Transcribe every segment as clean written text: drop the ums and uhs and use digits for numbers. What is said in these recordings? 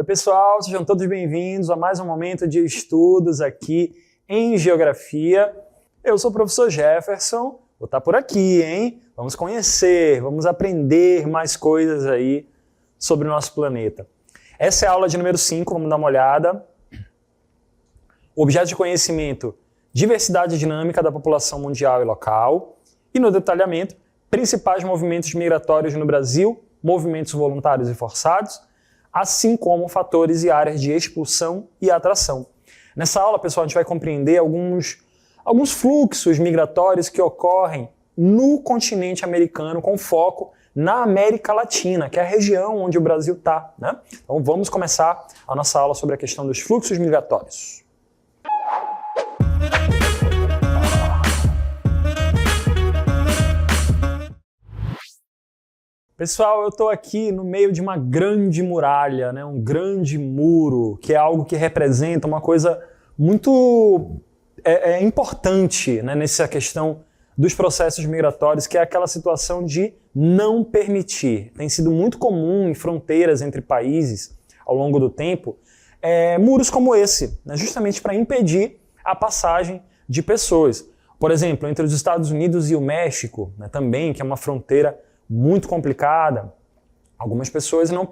pessoal, sejam todos bem-vindos a mais um momento de estudos aqui em Geografia. Eu sou o professor Jefferson, vou estar por aqui, hein? Vamos conhecer, vamos aprender mais coisas aí sobre o nosso planeta. Essa é a aula de número 5, vamos dar uma olhada. Objeto de conhecimento, diversidade dinâmica da população mundial e local. E no detalhamento, principais movimentos migratórios no Brasil, movimentos voluntários e forçados, assim como fatores e áreas de expulsão e atração. Nessa aula, pessoal, a gente vai compreender alguns fluxos migratórios que ocorrem no continente americano, com foco na América Latina, que é a região onde o Brasil está, né? Então vamos começar a nossa aula sobre a questão dos fluxos migratórios. Pessoal, eu estou aqui no meio de uma grande muralha, né? Um grande muro, que é algo que representa uma coisa muito importante, né? Nessa questão dos processos migratórios, que é aquela situação de não permitir. Tem sido muito comum em fronteiras entre países, ao longo do tempo, muros como esse, né? Justamente para impedir a passagem de pessoas. Por exemplo, entre os Estados Unidos e o México, né? Também, que é uma fronteira muito complicada, as pessoas não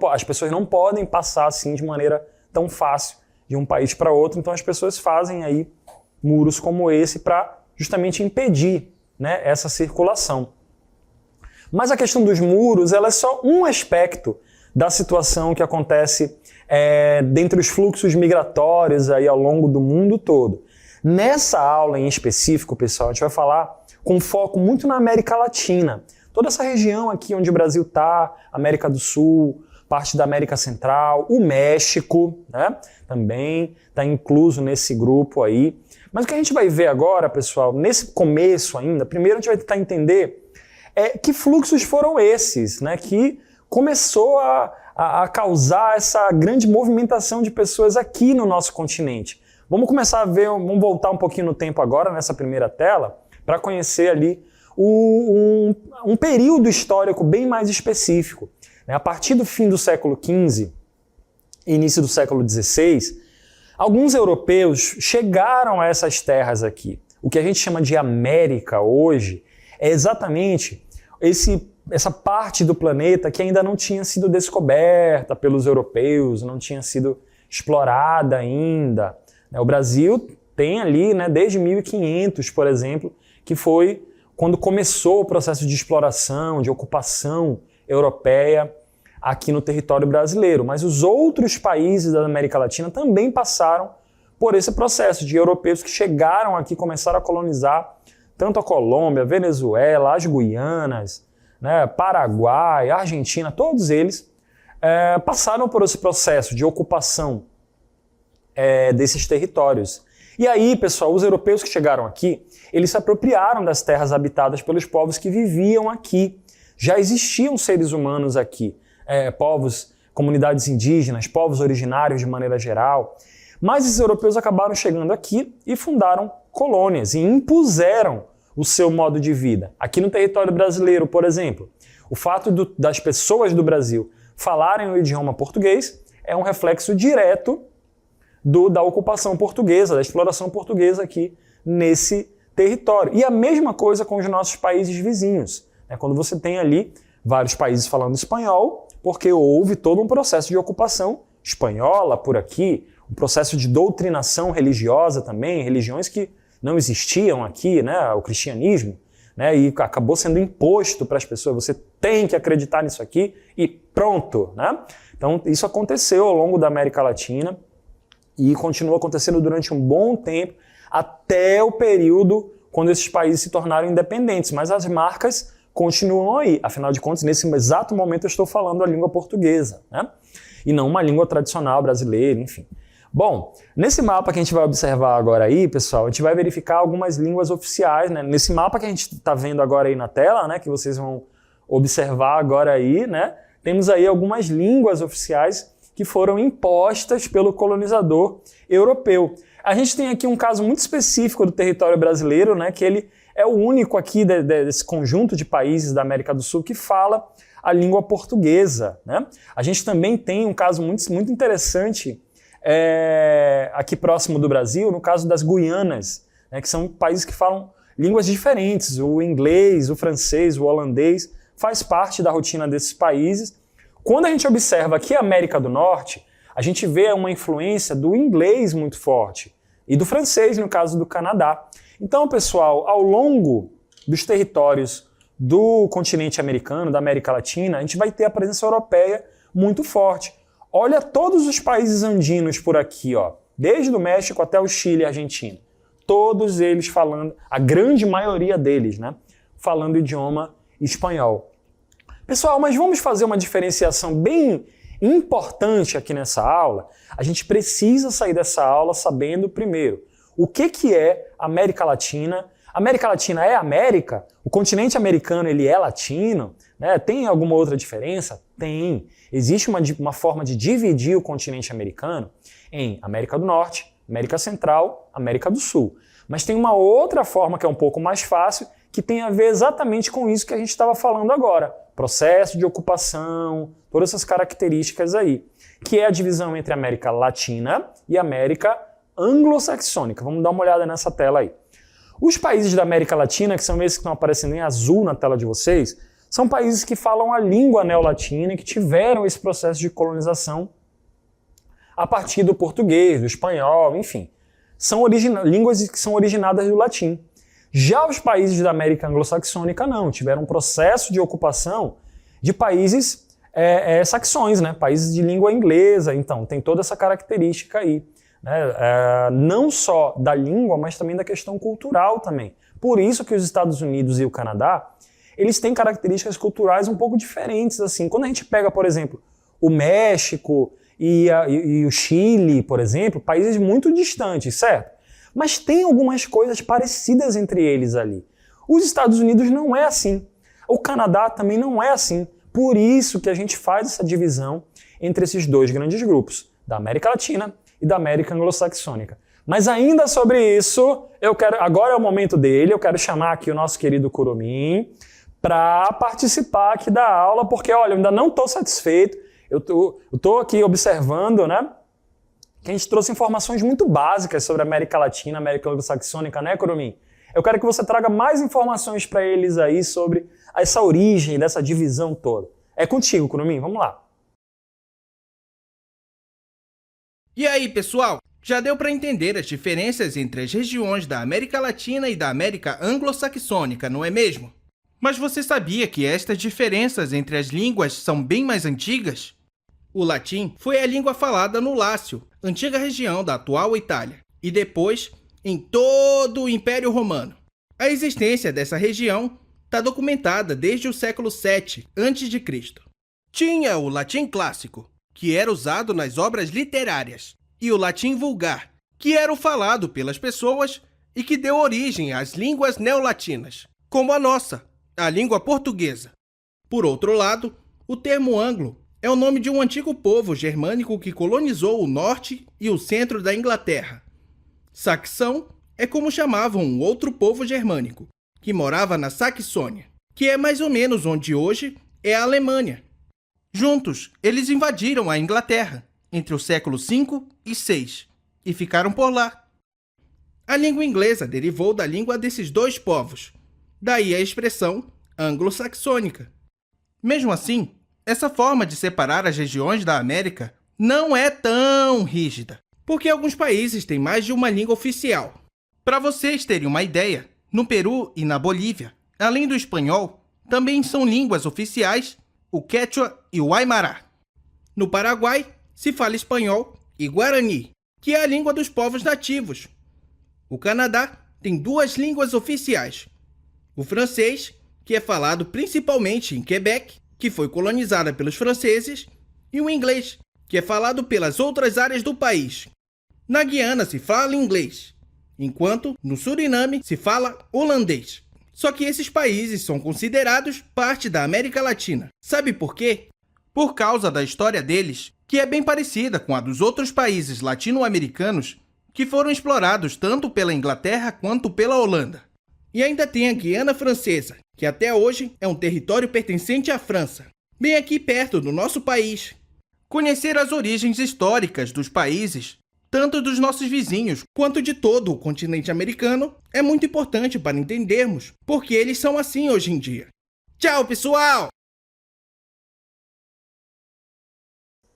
podem passar assim de maneira tão fácil de um país para outro, então as pessoas fazem aí muros como esse para justamente impedir, né, essa circulação. Mas a questão dos muros, ela é só um aspecto da situação que acontece dentre os fluxos migratórios aí ao longo do mundo todo. Nessa aula em específico, pessoal, a gente vai falar com foco muito na América Latina. Toda essa região aqui onde o Brasil está, América do Sul, parte da América Central, o México, né, também está incluso nesse grupo aí. Mas o que a gente vai ver agora, pessoal, nesse começo ainda, primeiro a gente vai tentar entender que fluxos foram esses, né, que começou a causar essa grande movimentação de pessoas aqui no nosso continente. Vamos começar a ver, vamos voltar um pouquinho no tempo agora, nessa primeira tela, para conhecer ali um período histórico bem mais específico. A partir do fim do século XV, início do século XVI, alguns europeus chegaram a essas terras aqui. O que a gente chama de América hoje é exatamente essa parte do planeta que ainda não tinha sido descoberta pelos europeus, não tinha sido explorada ainda. O Brasil tem ali, né, desde 1500, por exemplo, que foi quando começou o processo de exploração, de ocupação europeia aqui no território brasileiro. Mas os outros países da América Latina também passaram por esse processo de europeus que chegaram aqui, começaram a colonizar tanto a Colômbia, Venezuela, as Guianas, né, Paraguai, Argentina, todos eles passaram por esse processo de ocupação desses territórios. E aí, pessoal, os europeus que chegaram aqui, eles se apropriaram das terras habitadas pelos povos que viviam aqui. Já existiam seres humanos aqui, povos, comunidades indígenas, povos originários de maneira geral, mas esses europeus acabaram chegando aqui e fundaram colônias e impuseram o seu modo de vida. Aqui no território brasileiro, por exemplo, o fato das pessoas do Brasil falarem o idioma português é um reflexo direto da ocupação portuguesa, da exploração portuguesa aqui nesse território. E a mesma coisa com os nossos países vizinhos. Quando você tem ali vários países falando espanhol, porque houve todo um processo de ocupação espanhola por aqui, um processo de doutrinação religiosa também, religiões que não existiam aqui, né, o cristianismo, né, e acabou sendo imposto para as pessoas, você tem que acreditar nisso aqui e pronto, né? Então isso aconteceu ao longo da América Latina, e continua acontecendo durante um bom tempo, até o período quando esses países se tornaram independentes. Mas as marcas continuam aí. Afinal de contas, nesse exato momento eu estou falando a língua portuguesa, né? E não uma língua tradicional brasileira, enfim. Bom, nesse mapa que a gente vai observar agora aí, pessoal, a gente vai verificar algumas línguas oficiais, né? Nesse mapa que a gente está vendo agora aí na tela, né, que vocês vão observar agora aí, né, temos aí algumas línguas oficiais que foram impostas pelo colonizador europeu. A gente tem aqui um caso muito específico do território brasileiro, né, que ele é o único aqui desse conjunto de países da América do Sul que fala a língua portuguesa, né? A gente também tem um caso muito interessante aqui próximo do Brasil, no caso das Guianas, né, que são países que falam línguas diferentes, o inglês, o francês, o holandês, faz parte da rotina desses países. Quando a gente observa aqui a América do Norte, a gente vê uma influência do inglês muito forte e do francês, no caso do Canadá. Então, pessoal, ao longo dos territórios do continente americano, da América Latina, a gente vai ter a presença europeia muito forte. Olha todos os países andinos por aqui, ó, desde o México até o Chile e a Argentina. Todos eles falando, a grande maioria deles, né, falando o idioma espanhol. Pessoal, mas vamos fazer uma diferenciação bem importante aqui nessa aula. A gente precisa sair dessa aula sabendo, primeiro, o que é América Latina. América Latina é América? O continente americano ele é latino? Né? Tem alguma outra diferença? Tem. Existe uma forma de dividir o continente americano em América do Norte, América Central, América do Sul. Mas tem uma outra forma que é um pouco mais fácil, que tem a ver exatamente com isso que a gente estava falando agora. Processo de ocupação, todas essas características aí, que é a divisão entre América Latina e América Anglo-Saxônica. Vamos dar uma olhada nessa tela aí. Os países da América Latina, que são esses que estão aparecendo em azul na tela de vocês, são países que falam a língua neolatina e que tiveram esse processo de colonização a partir do português, do espanhol, enfim. São línguas que são originadas do latim. Já os países da América Anglo-Saxônica não, tiveram um processo de ocupação de países saxões, né? Países de língua inglesa, então tem toda essa característica aí. Né? Não só da língua, mas também da questão cultural também. Por isso que os Estados Unidos e o Canadá, eles têm características culturais um pouco diferentes. Assim. Quando a gente pega, por exemplo, o México e o Chile, por exemplo, países muito distantes, certo? Mas tem algumas coisas parecidas entre eles ali. Os Estados Unidos não é assim. O Canadá também não é assim. Por isso que a gente faz essa divisão entre esses dois grandes grupos, da América Latina e da América Anglo-Saxônica. Mas ainda sobre isso, agora é o momento dele, eu quero chamar aqui o nosso querido Curumim para participar aqui da aula, porque, olha, eu ainda não estou satisfeito, eu tô aqui observando, né, que a gente trouxe informações muito básicas sobre a América Latina, a América Anglo-Saxônica, né, Curumim? Eu quero que você traga mais informações para eles aí sobre essa origem dessa divisão toda. É contigo, Curumim, vamos lá. E aí, pessoal? Já deu para entender as diferenças entre as regiões da América Latina e da América Anglo-Saxônica, não é mesmo? Mas você sabia que estas diferenças entre as línguas são bem mais antigas? O latim foi a língua falada no Lácio, antiga região da atual Itália, e depois em todo o Império Romano. A existência dessa região está documentada desde o século VII a.C. Tinha o latim clássico, que era usado nas obras literárias, e o latim vulgar, que era o falado pelas pessoas e que deu origem às línguas neolatinas, como a nossa, a língua portuguesa. Por outro lado, o termo anglo é o nome de um antigo povo germânico que colonizou o norte e o centro da Inglaterra. Saxão é como chamavam um outro povo germânico, que morava na Saxônia, que é mais ou menos onde hoje é a Alemanha. Juntos, eles invadiram a Inglaterra entre o século V e VI e ficaram por lá. A língua inglesa derivou da língua desses dois povos, daí a expressão anglo-saxônica. Mesmo assim, essa forma de separar as regiões da América não é tão rígida, porque alguns países têm mais de uma língua oficial. Para vocês terem uma ideia, no Peru e na Bolívia, além do espanhol, também são línguas oficiais o Quechua e o Aymara. No Paraguai, se fala espanhol e Guarani, que é a língua dos povos nativos. O Canadá tem duas línguas oficiais, o francês, que é falado principalmente em Quebec, que foi colonizada pelos franceses, e o inglês, que é falado pelas outras áreas do país. Na Guiana se fala inglês, enquanto no Suriname se fala holandês. Só que esses países são considerados parte da América Latina. Sabe por quê? Por causa da história deles, que é bem parecida com a dos outros países latino-americanos que foram explorados tanto pela Inglaterra quanto pela Holanda. E ainda tem a Guiana Francesa, que até hoje é um território pertencente à França, bem aqui perto do nosso país. Conhecer as origens históricas dos países, tanto dos nossos vizinhos quanto de todo o continente americano, é muito importante para entendermos por que eles são assim hoje em dia. Tchau, pessoal!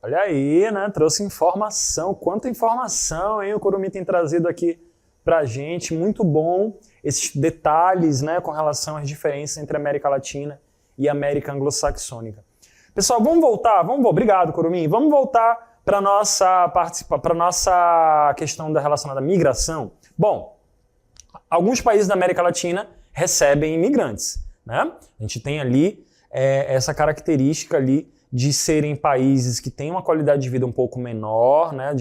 Olha aí, né? Trouxe informação. Quanta informação, hein? O Curumim tem trazido aqui pra gente. Muito bom esses detalhes, né, com relação às diferenças entre a América Latina e a América Anglo-Saxônica. Pessoal, vamos voltar. Obrigado, Curumim. Vamos voltar para nossa questão relacionada à migração. Bom, alguns países da América Latina recebem imigrantes, né? A gente tem ali essa característica ali de serem países que têm uma qualidade de vida um pouco menor, né,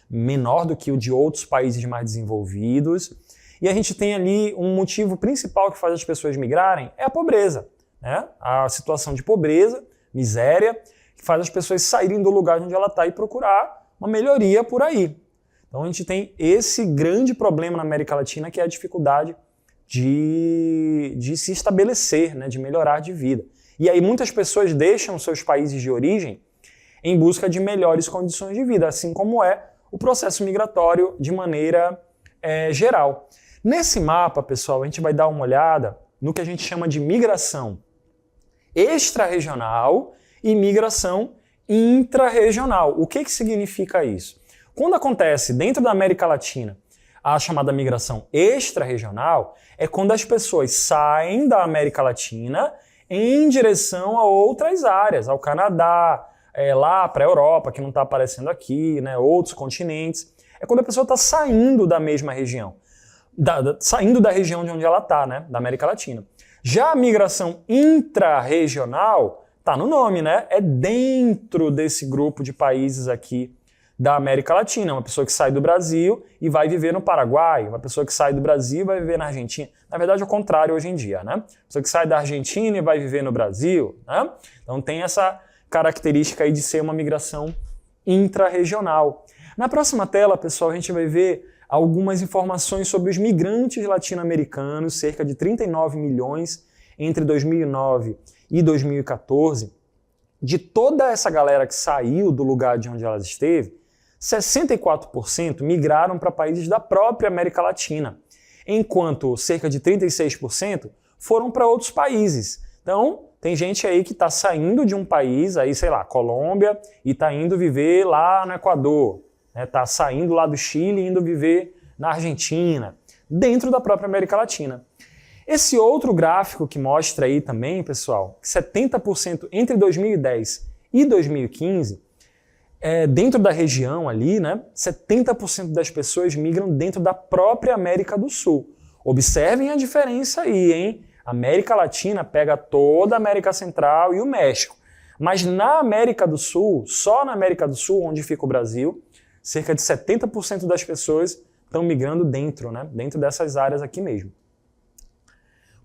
menor do que o de outros países mais desenvolvidos. E a gente tem ali um motivo principal que faz as pessoas migrarem, é a pobreza, né? A situação de pobreza, miséria, que faz as pessoas saírem do lugar onde ela está e procurar uma melhoria por aí. Então a gente tem esse grande problema na América Latina, que é a dificuldade de se estabelecer, né, de melhorar de vida. E aí muitas pessoas deixam seus países de origem em busca de melhores condições de vida, assim como é o processo migratório de maneira geral. Nesse mapa, pessoal, a gente vai dar uma olhada no que a gente chama de migração extra-regional e migração intra-regional. O que significa isso? Quando acontece dentro da América Latina a chamada migração extra-regional, é quando as pessoas saem da América Latina em direção a outras áreas, ao Canadá, lá para a Europa, que não está aparecendo aqui, né, outros continentes. É quando a pessoa está saindo da mesma região, saindo da região de onde ela está, né, da América Latina. Já a migração intra-regional, está no nome, né, é dentro desse grupo de países aqui da América Latina, uma pessoa que sai do Brasil e vai viver no Paraguai, uma pessoa que sai do Brasil e vai viver na Argentina. Na verdade, é o contrário hoje em dia, né? Pessoa que sai da Argentina e vai viver no Brasil, né? Então tem essa característica aí de ser uma migração intra-regional. Na próxima tela, pessoal, a gente vai ver algumas informações sobre os migrantes latino-americanos, cerca de 39 milhões entre 2009 e 2014. De toda essa galera que saiu do lugar de onde ela esteve, 64% migraram para países da própria América Latina, enquanto cerca de 36% foram para outros países. Então, tem gente aí que está saindo de um país, aí, sei lá, Colômbia, e está indo viver lá no Equador, está saindo lá do Chile e indo viver na Argentina, dentro da própria América Latina. Esse outro gráfico que mostra aí também, pessoal, que 70% entre 2010 e 2015, dentro da região ali, né, 70% das pessoas migram dentro da própria América do Sul. Observem a diferença aí, hein? A América Latina pega toda a América Central e o México. Mas na América do Sul, só na América do Sul, onde fica o Brasil, cerca de 70% das pessoas estão migrando dentro, né, dentro dessas áreas aqui mesmo.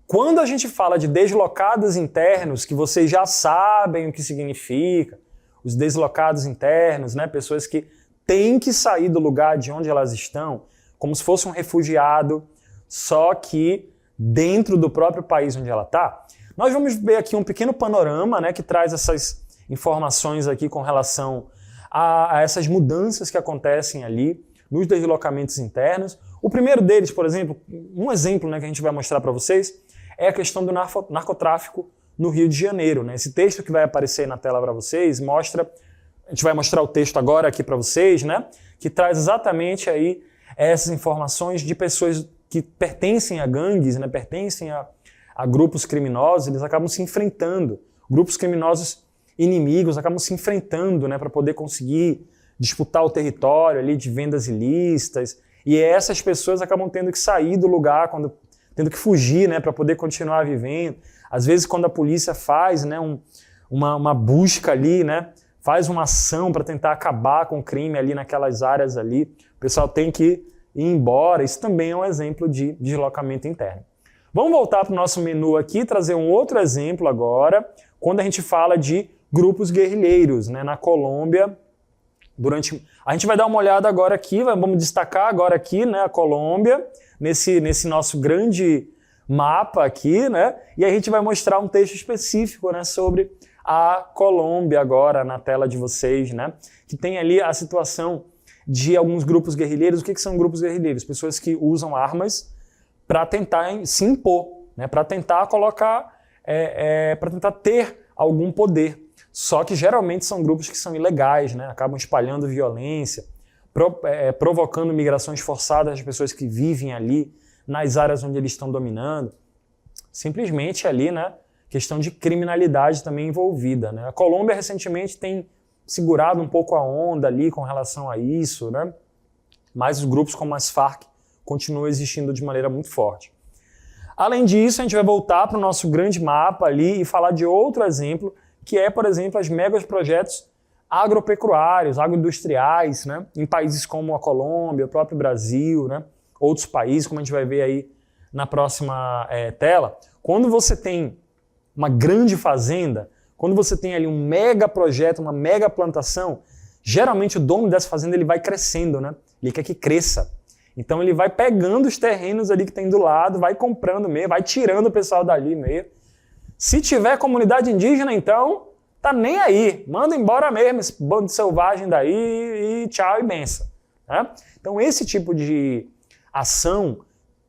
Quando a gente fala de deslocados internos, que vocês já sabem o que significa, os deslocados internos, né, pessoas que têm que sair do lugar de onde elas estão, como se fosse um refugiado, só que dentro do próprio país onde ela está, nós vamos ver aqui um pequeno panorama, né, que traz essas informações aqui com relação a essas mudanças que acontecem ali nos deslocamentos internos. O primeiro deles, por exemplo, um exemplo, né, que a gente vai mostrar para vocês, é a questão do narcotráfico no Rio de Janeiro, né? Esse texto que vai aparecer na tela para vocês mostra, a gente vai mostrar o texto agora aqui para vocês, né? Que traz exatamente aí essas informações de pessoas que pertencem a gangues, né? Pertencem a grupos criminosos, eles acabam se enfrentando, grupos criminosos inimigos acabam se enfrentando, né? Para poder conseguir disputar o território ali de vendas ilícitas, e essas pessoas acabam tendo que sair do lugar, tendo que fugir, né? Para poder continuar vivendo. Às vezes, quando a polícia faz, né, uma busca ali, né, faz uma ação para tentar acabar com o crime ali naquelas áreas ali, o pessoal tem que ir embora. Isso também é um exemplo de deslocamento interno. Vamos voltar para o nosso menu aqui, trazer um outro exemplo agora, quando a gente fala de grupos guerrilheiros, né, na Colômbia. A gente vai dar uma olhada agora aqui, vamos destacar agora aqui, né, a Colômbia, nesse nosso grande mapa aqui, né? E a gente vai mostrar um texto específico, né, sobre a Colômbia agora na tela de vocês, né? Que tem ali a situação de alguns grupos guerrilheiros. O que são grupos guerrilheiros? Pessoas que usam armas para tentar se impor, né? Para tentar colocar, para tentar ter algum poder. Só que geralmente são grupos que são ilegais, né? Acabam espalhando violência, provocando migrações forçadas das pessoas que vivem ali nas áreas onde eles estão dominando. Simplesmente ali, né? Questão de criminalidade também envolvida, né? A Colômbia recentemente tem segurado um pouco a onda ali com relação a isso, né? Mas os grupos como as Farc continuam existindo de maneira muito forte. Além disso, a gente vai voltar para o nosso grande mapa ali e falar de outro exemplo, que é, por exemplo, os megaprojetos agropecuários, agroindustriais, né? Em países como a Colômbia, o próprio Brasil, né? Outros países, como a gente vai ver aí na próxima tela. Quando você tem uma grande fazenda, quando você tem ali um mega projeto, uma mega plantação, geralmente o dono dessa fazenda ele vai crescendo, né? Ele quer que cresça. Então ele vai pegando os terrenos ali que tem do lado, vai comprando mesmo, vai tirando o pessoal dali mesmo. Se tiver comunidade indígena, então, tá nem aí. Manda embora mesmo esse bando selvagem daí e tchau e benção, né? Então esse tipo de ação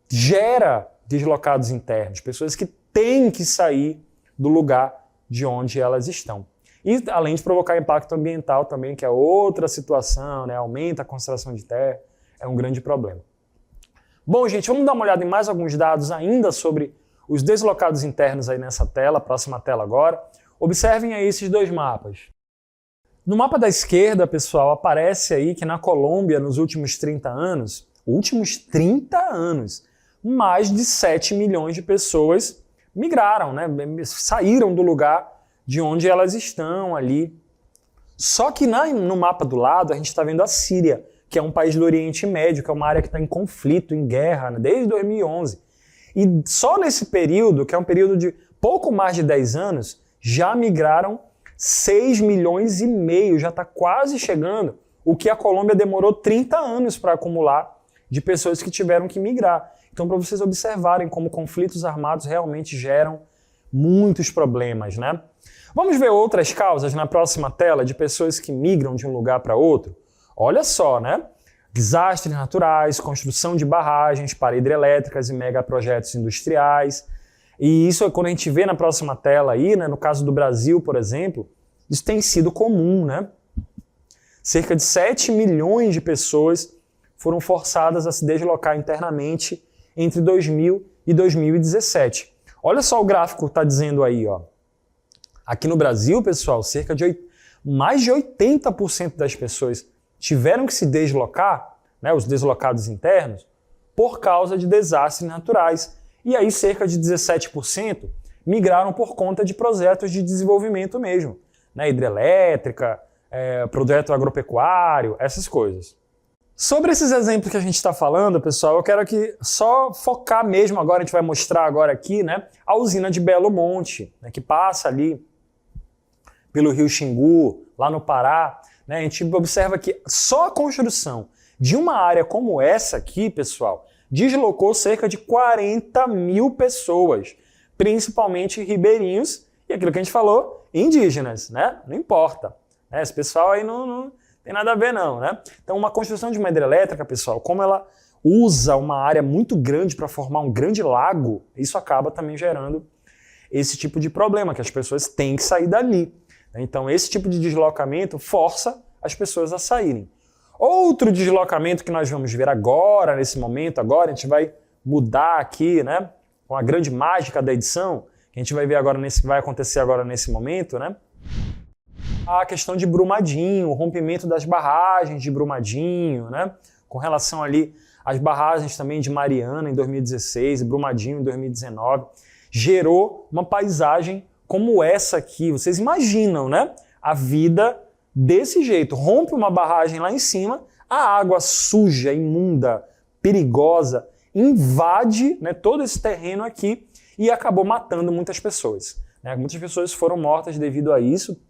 gera deslocados internos, pessoas que têm que sair do lugar de onde elas estão. E além de provocar impacto ambiental também, que é outra situação, né? Aumenta a concentração de terra, é um grande problema. Bom, gente, vamos dar uma olhada em mais alguns dados ainda sobre os deslocados internos aí nessa tela, próxima tela agora. Observem aí esses dois mapas. No mapa da esquerda, pessoal, aparece aí que na Colômbia, nos últimos 30 anos, mais de 7 milhões de pessoas migraram, né? Saíram do lugar de onde elas estão ali. Só que no mapa do lado a gente está vendo a Síria, que é um país do Oriente Médio, que é uma área que está em conflito, em guerra, né? Desde 2011. E só nesse período, que é um período de pouco mais de 10 anos, já migraram 6 milhões e meio, já está quase chegando, o que a Colômbia demorou 30 anos para acumular de pessoas que tiveram que migrar. Então, para vocês observarem como conflitos armados realmente geram muitos problemas, né? Vamos ver outras causas na próxima tela de pessoas que migram de um lugar para outro? Olha só, né? Desastres naturais, construção de barragens para hidrelétricas e megaprojetos industriais. E isso, quando a gente vê na próxima tela aí, né, no caso do Brasil, por exemplo, isso tem sido comum, né? Cerca de 7 milhões de pessoas foram forçadas a se deslocar internamente entre 2000 e 2017. Olha só o gráfico que está dizendo aí, ó. Aqui no Brasil, pessoal, mais de 80% das pessoas tiveram que se deslocar, né, os deslocados internos, por causa de desastres naturais. E aí cerca de 17% migraram por conta de projetos de desenvolvimento mesmo, né, hidrelétrica, projeto agropecuário, essas coisas. Sobre esses exemplos que a gente está falando, pessoal, eu quero aqui só focar mesmo agora, a gente vai mostrar agora aqui, né, a usina de Belo Monte, né, que passa ali pelo Rio Xingu, lá no Pará, né, a gente observa que só a construção de uma área como essa aqui, pessoal, deslocou cerca de 40 mil pessoas, principalmente ribeirinhos e aquilo que a gente falou, indígenas, né? Não importa. Né? Esse pessoal aí não tem nada a ver não, né? Então uma construção de uma hidrelétrica, pessoal, como ela usa uma área muito grande para formar um grande lago, isso acaba também gerando esse tipo de problema, que as pessoas têm que sair dali. Então esse tipo de deslocamento força as pessoas a saírem. Outro deslocamento que nós vamos ver agora, nesse momento, agora a gente vai mudar aqui, né? Com a grande mágica da edição, que a gente vai ver agora vai acontecer agora nesse momento, né? A questão de Brumadinho, o rompimento das barragens de Brumadinho, né? Com relação ali às barragens também de Mariana em 2016 e Brumadinho em 2019, gerou uma paisagem como essa aqui. Vocês imaginam, né? A vida desse jeito. Rompe uma barragem lá em cima, a água suja, imunda, perigosa, invade, né, todo esse terreno aqui e acabou matando muitas pessoas. Né? Muitas pessoas foram mortas devido a isso.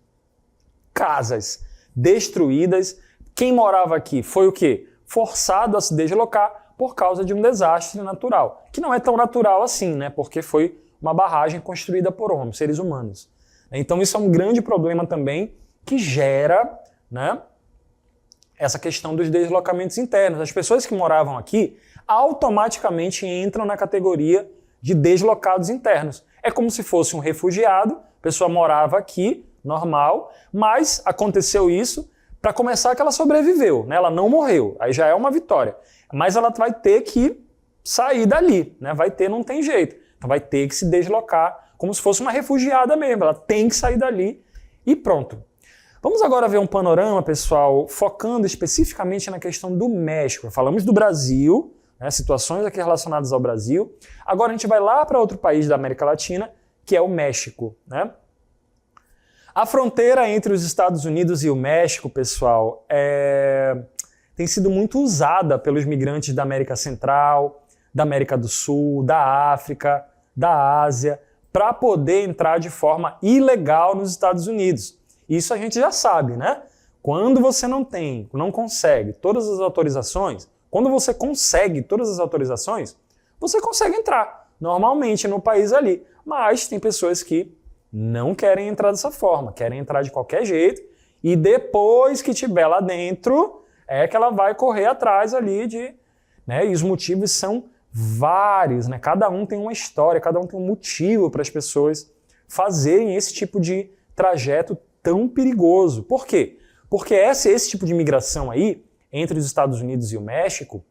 Casas destruídas. Quem morava aqui foi o quê? Forçado a se deslocar por causa de um desastre natural, que não é tão natural assim, né? Porque foi uma barragem construída por homens, seres humanos. Então isso é um grande problema também que gera, né, essa questão dos deslocamentos internos. As pessoas que moravam aqui automaticamente entram na categoria de deslocados internos. É como se fosse um refugiado, a pessoa morava aqui, normal, mas aconteceu isso, para começar que ela sobreviveu, né? Ela não morreu, aí já é uma vitória. Mas ela vai ter que sair dali, né? Não tem jeito. Então vai ter que se deslocar, como se fosse uma refugiada mesmo, ela tem que sair dali e pronto. Vamos agora ver um panorama, pessoal, focando especificamente na questão do México. Falamos do Brasil, né, situações aqui relacionadas ao Brasil. Agora a gente vai lá para outro país da América Latina, que é o México, né? A fronteira entre os Estados Unidos e o México, pessoal, tem sido muito usada pelos migrantes da América Central, da América do Sul, da África, da Ásia, para poder entrar de forma ilegal nos Estados Unidos. Isso a gente já sabe, né? Quando você não consegue todas as autorizações, quando você consegue todas as autorizações, você consegue entrar normalmente no país ali. Mas tem pessoas que não querem entrar dessa forma, querem entrar de qualquer jeito e depois que estiver lá dentro é que ela vai correr atrás ali de... né? E os motivos são vários, né? Cada um tem uma história, cada um tem um motivo para as pessoas fazerem esse tipo de trajeto tão perigoso. Por quê? Porque esse tipo de migração aí, entre os Estados Unidos e o México,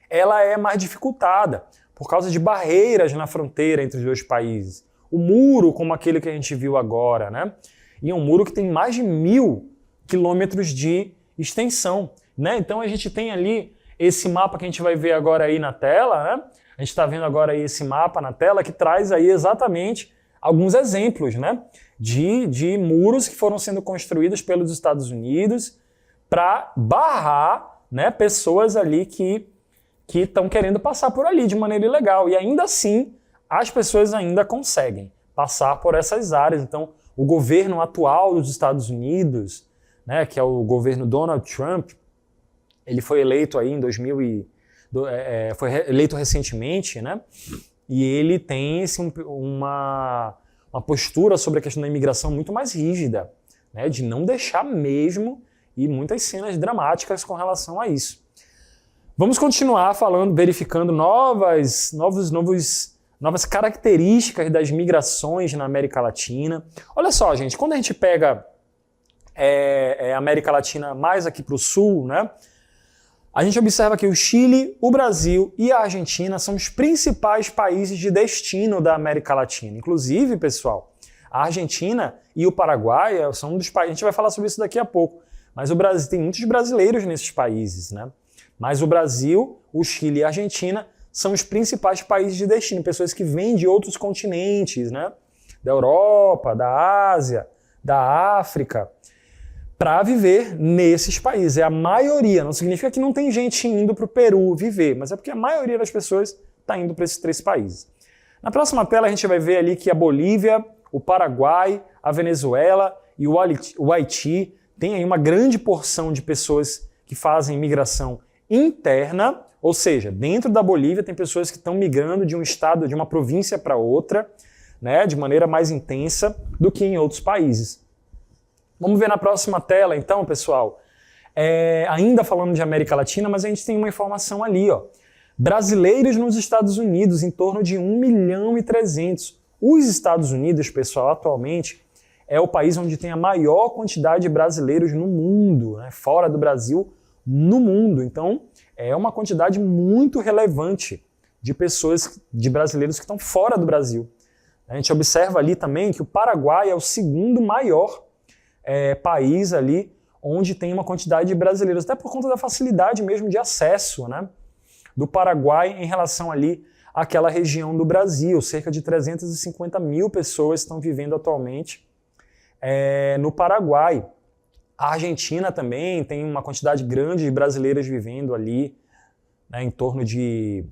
ela é mais dificultada por causa de barreiras na fronteira entre os dois países. O muro, como aquele que a gente viu agora, né? E é um muro que tem mais de 1.000 quilômetros de extensão, né? Então a gente tem ali esse mapa que a gente vai ver agora aí na tela, né? A gente está vendo agora aí esse mapa na tela que traz aí exatamente alguns exemplos, né? De muros que foram sendo construídos pelos Estados Unidos para barrar, né, pessoas ali que estão querendo passar por ali de maneira ilegal. E ainda assim, as pessoas ainda conseguem passar por essas áreas. Então, o governo atual dos Estados Unidos, né, que é o governo Donald Trump, ele foi eleito aí em foi eleito recentemente, né? E ele tem uma postura sobre a questão da imigração muito mais rígida, né? De não deixar mesmo, e muitas cenas dramáticas com relação a isso. Vamos continuar falando, verificando novas características das migrações na América Latina. Olha só, gente, quando a gente pega a América Latina mais aqui para o sul, né? A gente observa que o Chile, o Brasil e a Argentina são os principais países de destino da América Latina. Inclusive, pessoal, a Argentina e o Paraguai são um dos países... A gente vai falar sobre isso daqui a pouco. Mas o Brasil tem muitos brasileiros nesses países, né? Mas o Brasil, o Chile e a Argentina são os principais países de destino. Pessoas que vêm de outros continentes, né? Da Europa, da Ásia, da África, para viver nesses países. É a maioria, não significa que não tem gente indo para o Peru viver, mas é porque a maioria das pessoas está indo para esses 3 países. Na próxima tela a gente vai ver ali que a Bolívia, o Paraguai, a Venezuela e o Haiti têm aí uma grande porção de pessoas que fazem migração interna, ou seja, dentro da Bolívia tem pessoas que estão migrando de um estado, de uma província para outra, né, de maneira mais intensa do que em outros países. Vamos ver na próxima tela, então, pessoal. Ainda falando de América Latina, mas a gente tem uma informação ali, ó. Brasileiros nos Estados Unidos, em torno de 1.300.000. Os Estados Unidos, pessoal, atualmente, é o país onde tem a maior quantidade de brasileiros no mundo, né? Fora do Brasil, no mundo. Então, é uma quantidade muito relevante de pessoas, de brasileiros que estão fora do Brasil. A gente observa ali também que o Paraguai é o segundo maior país ali onde tem uma quantidade de brasileiros, até por conta da facilidade mesmo de acesso, né, do Paraguai em relação ali àquela região do Brasil. Cerca de 350.000 pessoas estão vivendo atualmente no Paraguai. A Argentina também tem uma quantidade grande de brasileiros vivendo ali, né, em torno de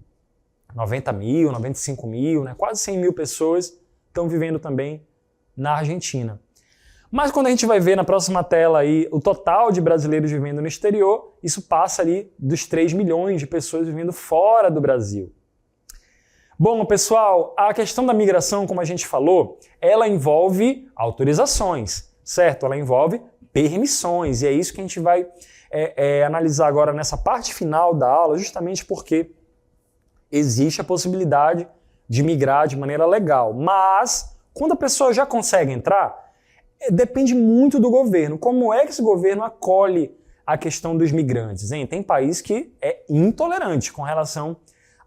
90.000, 95.000, né, quase 100.000 pessoas estão vivendo também na Argentina. Mas quando a gente vai ver na próxima tela aí o total de brasileiros vivendo no exterior, isso passa ali dos 3 milhões de pessoas vivendo fora do Brasil. Bom, pessoal, a questão da migração, como a gente falou, ela envolve autorizações, certo? Ela envolve permissões, e é isso que a gente vai analisar agora nessa parte final da aula, justamente porque existe a possibilidade de migrar de maneira legal. Mas, quando a pessoa já consegue entrar, depende muito do governo. Como é que esse governo acolhe a questão dos migrantes, hein? Tem país que é intolerante com relação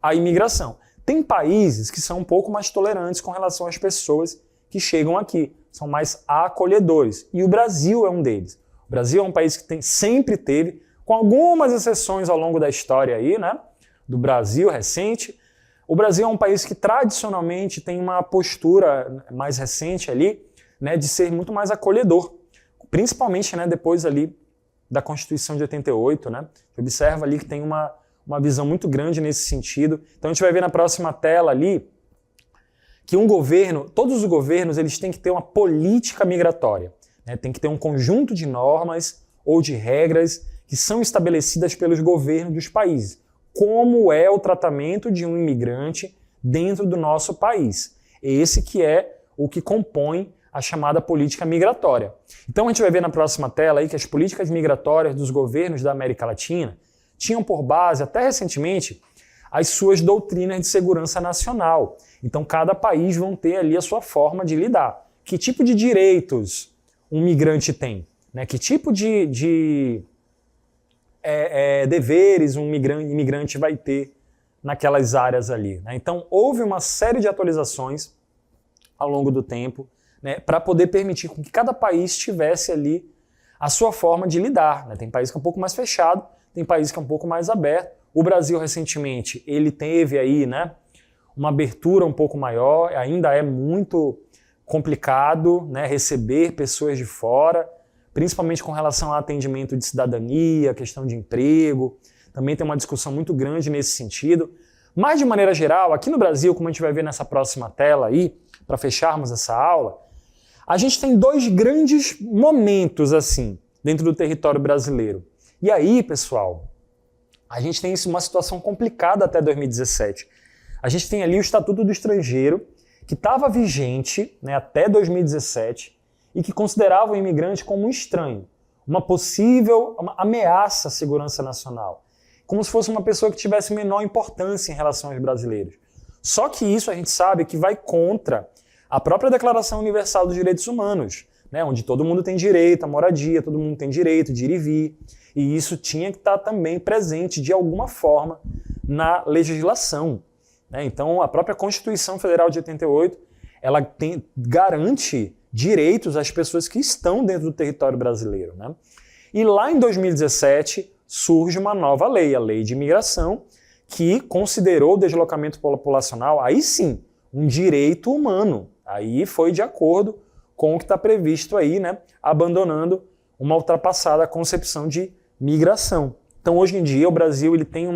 à imigração. Tem países que são um pouco mais tolerantes com relação às pessoas que chegam aqui, são mais acolhedores. E o Brasil é um deles. O Brasil é um país que sempre teve, com algumas exceções ao longo da história aí, né, do Brasil recente, o Brasil é um país que tradicionalmente tem uma postura mais recente ali, né, de ser muito mais acolhedor, principalmente, né, depois ali da Constituição de 88, né, observa ali que tem uma visão muito grande nesse sentido. Então a gente vai ver na próxima tela ali que todos os governos, eles têm que ter uma política migratória, né, tem que ter um conjunto de normas ou de regras que são estabelecidas pelos governos dos países. Como é o tratamento de um imigrante dentro do nosso país. Esse que é o que compõe a chamada política migratória. Então a gente vai ver na próxima tela aí que as políticas migratórias dos governos da América Latina tinham por base, até recentemente, as suas doutrinas de segurança nacional. Então cada país vão ter ali a sua forma de lidar. Que tipo de direitos um migrante tem? Né? Que tipo de deveres um imigrante vai ter naquelas áreas ali? Né? Então houve uma série de atualizações ao longo do tempo, né, para poder permitir que cada país tivesse ali a sua forma de lidar. Né? Tem país que é um pouco mais fechado, tem país que é um pouco mais aberto. O Brasil, recentemente, ele teve aí, né, uma abertura um pouco maior, ainda é muito complicado, né, receber pessoas de fora, principalmente com relação ao atendimento de cidadania, questão de emprego. Também tem uma discussão muito grande nesse sentido. Mas, de maneira geral, aqui no Brasil, como a gente vai ver nessa próxima tela aí, para fecharmos essa aula, a gente tem 2 grandes momentos assim dentro do território brasileiro. E aí, pessoal, a gente tem uma situação complicada até 2017. A gente tem ali o Estatuto do Estrangeiro, que estava vigente, né, até 2017 e que considerava o imigrante como um estranho, uma ameaça à segurança nacional, como se fosse uma pessoa que tivesse menor importância em relação aos brasileiros. Só que isso a gente sabe que vai contra a própria Declaração Universal dos Direitos Humanos, né, onde todo mundo tem direito à moradia, todo mundo tem direito de ir e vir, e isso tinha que estar também presente de alguma forma na legislação. Né? Então, a própria Constituição Federal de 88, ela garante direitos às pessoas que estão dentro do território brasileiro. Né? E lá em 2017 surge uma nova lei, a Lei de Imigração, que considerou o deslocamento populacional, aí sim, um direito humano. Aí foi de acordo com o que está previsto aí, né, abandonando uma ultrapassada concepção de migração. Então, hoje em dia, o Brasil ele tem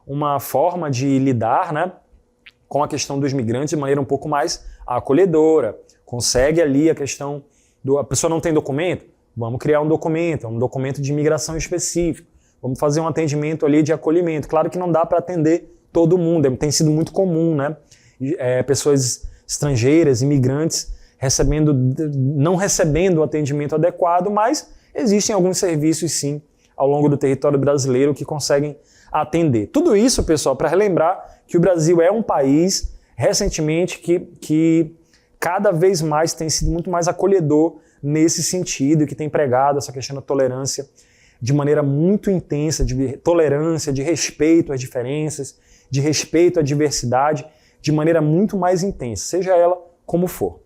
uma forma de lidar, né, com a questão dos migrantes de maneira um pouco mais acolhedora. Consegue ali a questão a pessoa não tem documento? Vamos criar um documento de imigração específico. Vamos fazer um atendimento ali de acolhimento. Claro que não dá para atender todo mundo, tem sido muito comum, né? Pessoas estrangeiras, imigrantes, não recebendo o atendimento adequado, mas existem alguns serviços, sim, ao longo do território brasileiro que conseguem atender. Tudo isso, pessoal, para relembrar que o Brasil é um país, recentemente, que cada vez mais tem sido muito mais acolhedor nesse sentido e que tem pregado essa questão da tolerância de maneira muito intensa, de tolerância, de respeito às diferenças, de respeito à diversidade, de maneira muito mais intensa, seja ela como for.